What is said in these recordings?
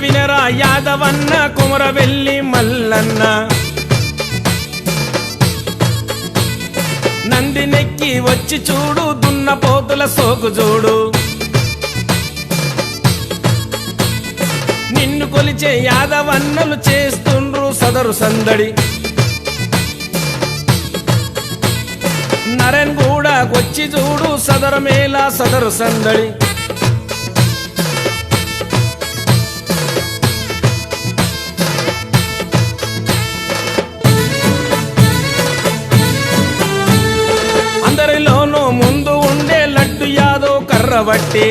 వినరా యాదవన్న కొమరవెల్లి మల్లన్న నందినెక్కి వచ్చి చూడు దున్నపోతుల సోకు చూడు నిన్ను కొలిచే యాదవన్నలు చేస్తుండ్రు సదరు సందడి నరేన్ కూడా వచ్చి చూడు సదరు మేళ సదరు సందడి అందరిలోనూ ముందు ఉండే లడ్డు యాదవ్ కర్రబట్టి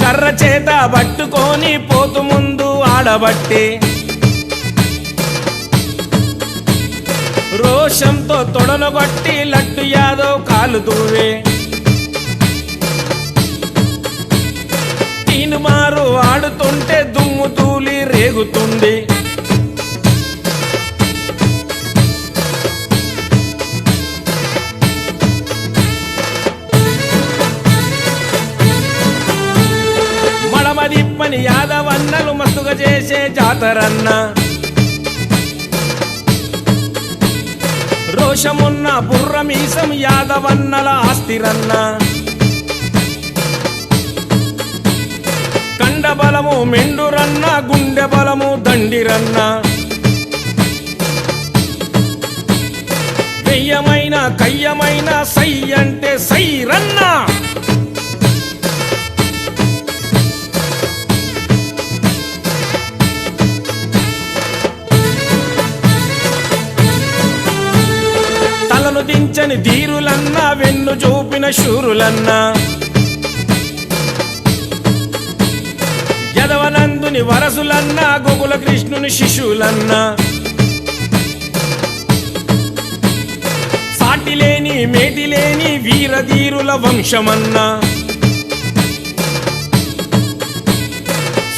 కర్ర చేత పట్టుకొని పోతు ముందు ఆడబట్టి రోషంతో తొడలు కొట్టి లడ్డు యాదవ్ కాలు దూవే తీనుమారు ఆడుతుంటే దుమ్ము తూలి రేగుతుంది మడమదిప్పని యాదవన్నలు మస్తుగా చేసే జాతరన్న రోషమున్న బుర్రమీసం యాదవన్నల ఆస్తిరన్న కండబలము మెండురన్న గుండె బలము దండిరన్న వెయ్యమైన కయ్యమైన సై అంటే సైరన్న తలను దించని ధీరులన్న వెన్ను చూపిన శూరులన్న యదవనందుని వరసులన్న గోకుల కృష్ణుని శిశువులన్న సాటిలేని మేటిలేని వీరధీరుల వంశమన్న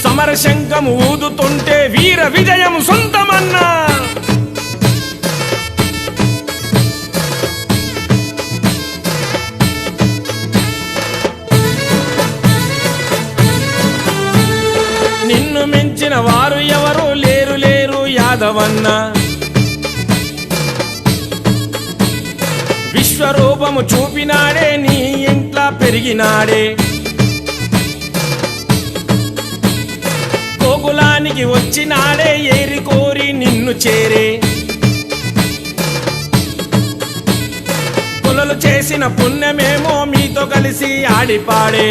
సమరశంఖము ఊదుతుంటే వీర విజయం సొంతమన్నా నిన్ను మించిన వారు ఎవరు లేరు లేరు యాదవన్న విశ్వరూపము చూపినాడే నీ ఇంట్లా పెరిగినాడే గోకులానికి వచ్చినాడే ఏరి కోరి నిన్ను చేరే కులలు చేసిన పుణ్యమేమో మీతో కలిసి ఆడిపాడే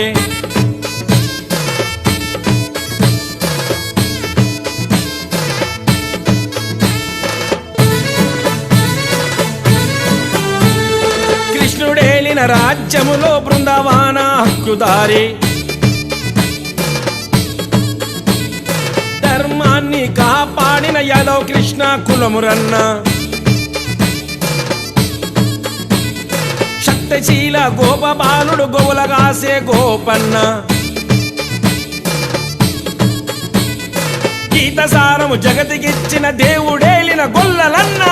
కృష్ణుడేలిన రాజ్యములో బృందావన హక్కుదారి ధర్మాన్ని కాపాడిన యాదవ్ కృష్ణ కులమురన్న శక్తిశీల గోపబాలుడు గోవులగాసే గోపన్న గీతసారము జగతికిచ్చిన దేవుడేలిన గొల్లలన్న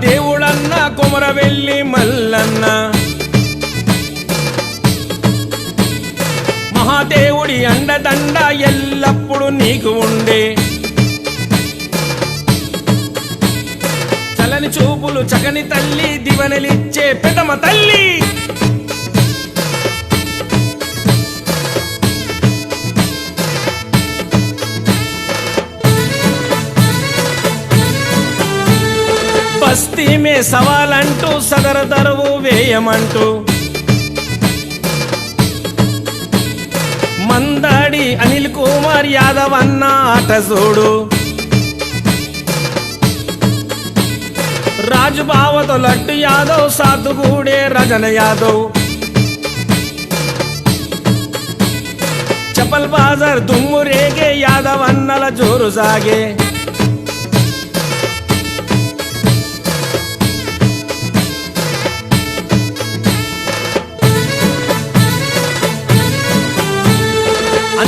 దేవుడన్న కొమరవెల్లి మల్లన్న మహాదేవుడి అండదండ ఎల్లప్పుడు నీకు ఉండే చలని చూపులు చకని తల్లి దివనలిచ్చే పెదమ తల్లి బస్తీ మే సవాలంటూ సదర దరువు వేయమంటూ మందాడి అనిల్ కుమార్ యాదవ్ అన్న ఆట చూడు రాజుబావతో లడ్డు యాదవ్ సాతుగూడే రజన యాదవ్ చపల్ బాజార్ దుమ్ము రేగే యాదవ్ అన్నల జోరు సాగే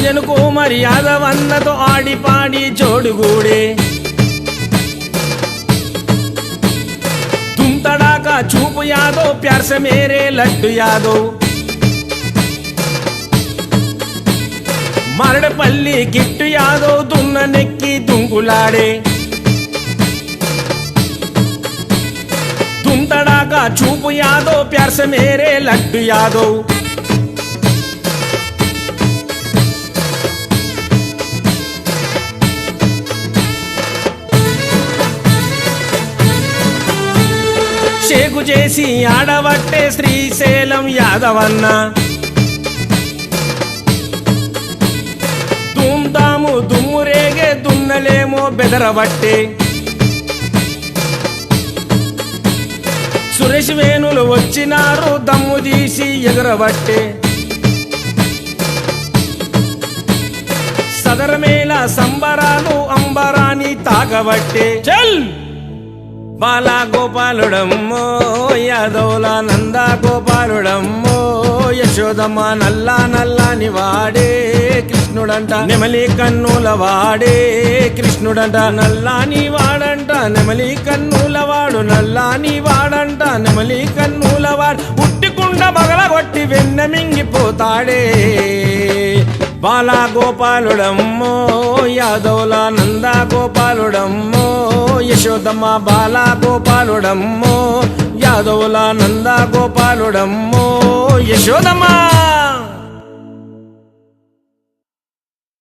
అంజనుకు మరి యాదవన్నతో ఆడి పాడి జోడుగూడే తుంతడాక చూపు యాదవ్ ప్యార్స మేరే లడ్డు యాదవ్ మరడపల్లి గిట్టు యాదవ్ దున్న నెక్కి దుంకులాడే తుంతడాక చూపు యాదవ్ ప్యార్స మేరే లడ్డు యాదవ్ షేకు చేసి ఆడవట్టే శ్రీశైలం యాదవన్న దుమ్దాము దుమ్మురేగే దున్నలేమో బెదరవట్టే సురేష్ వేణులు వచ్చినారు దమ్ము తీసి ఎగరబట్టే సదరమేళ సంబరాలు అంబరాని తాగబట్టే చల్ బాలా గోపాలుడమ్మో యాదవుల నంద గోపాలుడమ్మో యశోదమ్మ నల్లా నల్లాని వాడే కృష్ణుడంట నెమలి కన్నుల వాడే కృష్ణుడంట నల్లాని వాడంట నెమలి కన్నుల వాడు నల్లాని వాడంట నెమలి కన్నుల వాడు ఉట్టికుండ బగలగొట్టి వెన్న మింగిపోతాడే బాలా గోపాలుడమ్మో యాదవుల నంద గోపాలుడమ్మో యశోదమ్మ బాలా గోపాలుడమ్మో యాదవుల నంద గోపాలుడమ్మో యశోదమ్మ